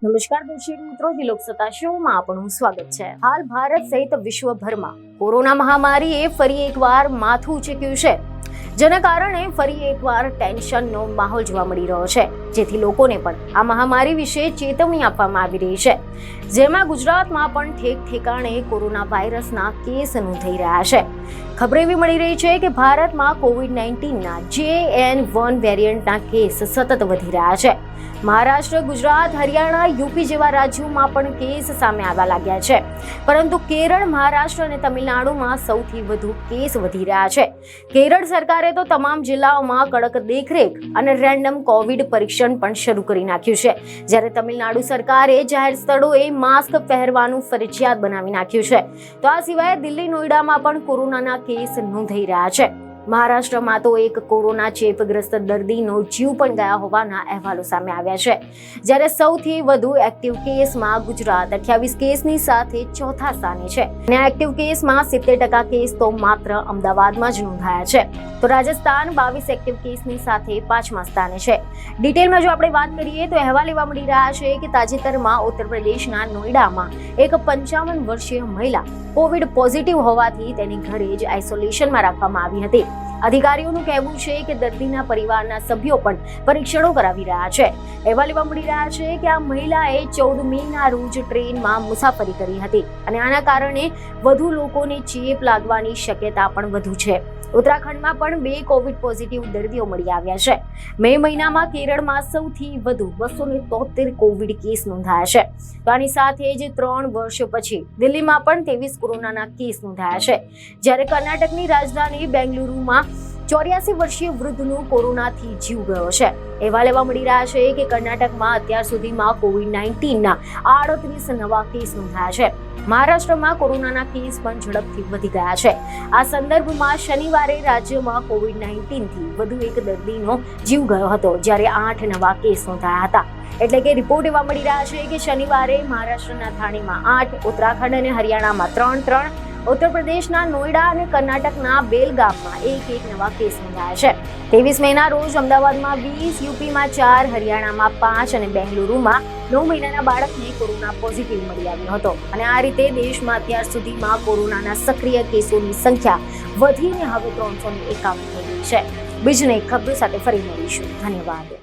નમસ્કાર દર્શક મિત્રો, દિલોક સત્તા શોમાં આપનું સ્વાગત છે। હાલ ભારત સહિત વિશ્વભરમાં કોરોના મહામારીએ ફરી એકવાર માથું ઉંચક્યું છે, જેના કારણે ફરી એકવાર ટેન્શનનો માહોલ જોવા મળી રહ્યો છે, જેથી લોકોને પણ આ મહામારી વિશે ચેતવણી આપવામાં આવી રહી છે। જેમાં ગુજરાતમાં પણ ઠેક ઠેકાણે કોરોના વાયરસના કેસ નોંધાઈ રહ્યા છે। ખબર એવી મળી રહી છે કે ભારતમાં કોવિડ-19ના JN1 વેરિયન્ટના કેસ સતત વધી રહ્યા છે। મહારાષ્ટ્ર, ગુજરાત, હરિયાણા, યુપી જેવા રાજ્યોમાં પણ કેસ સામે આવવા લાગ્યા છે, પરંતુ કેરળ, મહારાષ્ટ્ર અને તમિલનાડુમાં સૌથી વધુ કેસ વધી રહ્યા છે। કેરળ સરકારે તો તમામ જિલ્લાઓમાં કડક દેખરેખ અને રેન્ડમ કોવિડ પરીક્ષણ પણ શરૂ કરી નાખ્યું છે, જ્યારે તમિલનાડુ સરકારે જાહેર સ્થળોએ માસ્ક પહેરવાનું ફરજિયાત બનાવી નાખ્યું છે। તો આ સિવાય દિલ્હી, નોઈડામાં પણ કોરોનાના કેસ નોંધાઈ રહ્યા છે। મહારાષ્ટ્રમાં તો એક કોરોના ચેપગ્રસ્ત દર્દીનો જીવ પણ ગયા હોવાના અહેવાલો સામે આવ્યા છે, જ્યારે સૌથી વધુ એક્ટિવ કેસમાં ગુજરાત 28 કેસની સાથે ચોથા સ્થાને છે અને એક્ટિવ કેસમાં 70% કેસ તો માત્ર અમદાવાદમાં જ નોંધાયા છે, તો રાજસ્થાન 22 એક્ટિવ કેસની સાથે 5મા સ્થાને છે। ડિટેલમાં જો આપણે વાત કરીએ તો અહેવાલ એવા મળી રહ્યા છે કે તાજેતરમાં ઉત્તર પ્રદેશના નોઈડામાં એક 55 વર્ષીય મહિલા કોવિડ પોઝિટિવ હોવાથી તેની ઘરે જ આઇસોલેશનમાં રાખવામાં આવી હતી। અધિકારીઓનું કહેવું છે કે દર્દીના પરિવારના સભ્યો પણ પરીક્ષણો કરાવી રહ્યા છે। અહેવાલ એવા મળી રહ્યા છે કે આ મહિલાએ 14 મેના રોજ ટ્રેનમાં મુસાફરી કરી હતી અને આના કારણે વધુ લોકોને ચેપ લાગવાની શક્યતા પણ વધુ છે। ઉત્તરાખંડમાં પણ 2 કોવિડ પોઝિટિવ દર્દીઓ મળી આવ્યા છે। મે મહિનામાં કેરળમાં સૌથી વધુ 273 કોવિડ કેસ નોંધાયા છે, તો આની સાથે જ 3 વર્ષ પછી દિલ્હીમાં પણ 23 કોરોનાના કેસ નોંધાયા છે, જ્યારે કર્ણાટકની રાજધાની બેંગલુરુમાં 84 વર્ષીય વૃદ્ધનો કોરોનાથી જીવ ગયો છે। અહેવાલ એવા મળી રહ્યા છે કે કર્ણાટકમાં અત્યાર સુધીમાં કોવિડ-19ના 38 નવા કેસ નોંધાયા છે। મહારાષ્ટ્રમાં કોરોનાના કેસ પણ ઝડપથી વધી ગયા છે। આ સંદર્ભમાં શનિવારે રાજ્યમાં કોવિડ-19થી વધુ એક દર્દીનો જીવ ગયો હતો, જ્યારે 8 નવા કેસ નોંધાયા હતા। એટલે કે રિપોર્ટ એવા મળી રહ્યા છે કે શનિવારે મહારાષ્ટ્રના થાણેમાં 8, ઉત્તરાખંડ અને હરિયાણામાં 3, ઉત્તર પ્રદેશના નોઈડા અને કર્ણાટકના બેલગામમાં 1 નવા કેસ નોંધાયા છે। 23 મેના રોજ અમદાવાદમાં 20, યુપીમાં 4, હરિયાણામાં 5 અને બેંગલુરુમાં 9 મહિનાના બાળકને કોરોના પોઝિટિવ મળી આવ્યો હતો અને આ રીતે દેશમાં અત્યાર સુધીમાં કોરોનાના સક્રિય કેસોની સંખ્યા વધીને હવે 351 થઈ ગઈ છે। બીજને ખબર સાથે ફરી મળીશું। ધન્યવાદ।